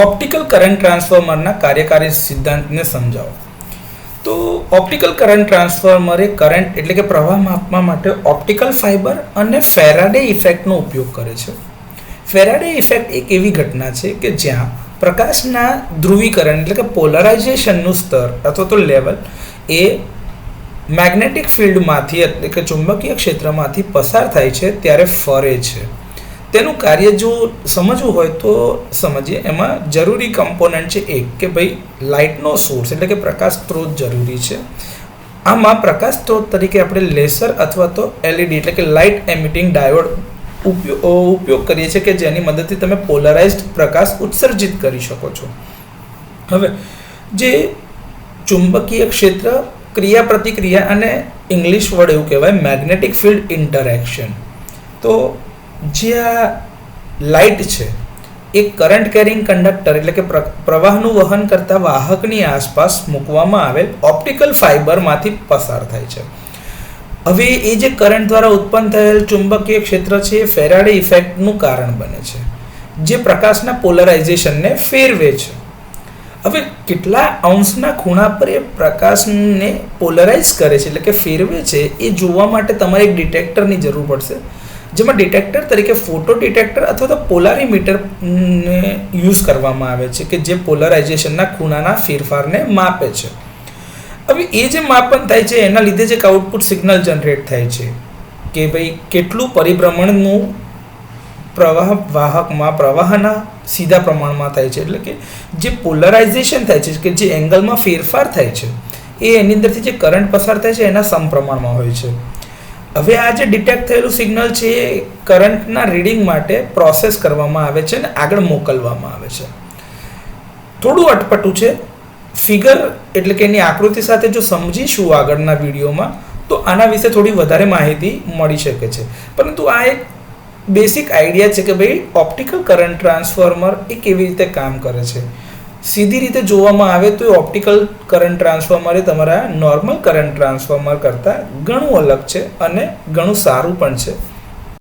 Optical current ટ્રાન્સફોર્મરના કાર્યકારી સિદ્ધાંતને સમજાવો. તો ઓપ્ટિકલ કરંટ ટ્રાન્સફોર્મર એ કરંટ એટલે કે પ્રવાહ માપવા માટે ઓપ્ટિકલ ફાઇબર અને ફેરાડે ઇફેક્ટનો ઉપયોગ કરે છે. ફેરાડે ઇફેક્ટ એક એવી ઘટના છે કે જ્યાં પ્રકાશના ધ્રુવીકરણ એટલે કે પોલરાઇઝેશનનું સ્તર અથવા તો લેવલ એ મેગ્નેટિક ફિલ્ડમાંથી એટલે કે ચુંબકીય ક્ષેત્રમાંથી પસાર થાય છે ત્યારે ફરે છે. તેનું કાર્ય જો સમજવું હોય તો સમજીએ. એમાં જરૂરી કમ્પોનન્ટ છે એક કે ભાઈ લાઇટનો સોર્સ એટલે કે પ્રકાશ સ્ત્રોત જરૂરી છે. આમાં પ્રકાશ સ્ત્રોત તરીકે આપણે લેસર અથવા તો એલઈડી એટલે કે લાઇટ એમિટિંગ ડાયોડ ઉપયોગ કરીએ છીએ કે જેની મદદથી તમે પોલરાઇઝ્ડ પ્રકાશ ઉત્સર્જિત કરી શકો છો. હવે જે ચુંબકીય ક્ષેત્ર ક્રિયા પ્રતિક્રિયા અને ઇંગ્લિશ વર્ડ એવું કહેવાય મેગ્નેટિક ફિલ્ડ ઇન્ટરેક્શન. તો જે આ લાઇટ છે એ કરંટ કેરિંગ કંડક્ટર એટલે કે પ્રવાહનું વહન કરતા વાહકની આસપાસ મૂકવામાં આવેલ ઓપ્ટિકલ ફાઇબરમાંથી પસાર થાય છે. હવે એ જે કરંટ દ્વારા ઉત્પન્ન થયેલ ચુંબકીય ક્ષેત્ર છે એ ફેરાડે ઇફેક્ટનું કારણ બને છે જે પ્રકાશના પોલરાઇઝેશનને ફેરવે છે. હવે કેટલા અંશના ખૂણા પર એ પ્રકાશને પોલરાઇઝ કરે છે એટલે કે ફેરવે છે એ જોવા માટે તમારે એક ડિટેક્ટરની જરૂર પડશે, જેમાં ડિટેક્ટર તરીકે ફોટો ડિટેક્ટર અથવા તો પોલારીમીટરને યુઝ કરવામાં આવે છે કે જે પોલરાઇઝેશનના ખૂણાના ફેરફારને માપે છે. હવે એ જે માપન થાય છે એના લીધે જ એક આઉટપુટ સિગ્નલ જનરેટ થાય છે કે ભાઈ કેટલું પરિભ્રમણનું પ્રવાહ વાહકમાં પ્રવાહના સીધા પ્રમાણમાં થાય છે. એટલે કે જે પોલરાઇઝેશન થાય છે કે જે એંગલમાં ફેરફાર થાય છે એ એની અંદરથી જે કરંટ પસાર થાય છે એના સમપ્રમાણમાં હોય છે. હવે આ જે ડિટેક્ટ થયેલું સિગ્નલ છે એ કરંટના રીડિંગ માટે પ્રોસેસ કરવામાં આવે છે અને આગળ મોકલવામાં આવે છે. થોડું અટપટું છે. ફિગર એટલે કે એની આકૃતિ સાથે જો સમજીશું આગળના વિડીયોમાં તો આના વિશે થોડી વધારે માહિતી મળી શકે છે. પરંતુ આ એક બેસિક આઈડિયા છે કે ભાઈ ઓપ્ટિકલ કરંટ ટ્રાન્સફોર્મર એ કેવી રીતે કામ કરે છે. સીધી રીતે જોવામાં આવે તો એ ઓપ્ટિકલ કરંટ ટ્રાન્સફોર્મર એ તમારા નોર્મલ કરંટ ટ્રાન્સફોર્મર કરતાં ઘણું અલગ છે અને ઘણું સારું પણ છે.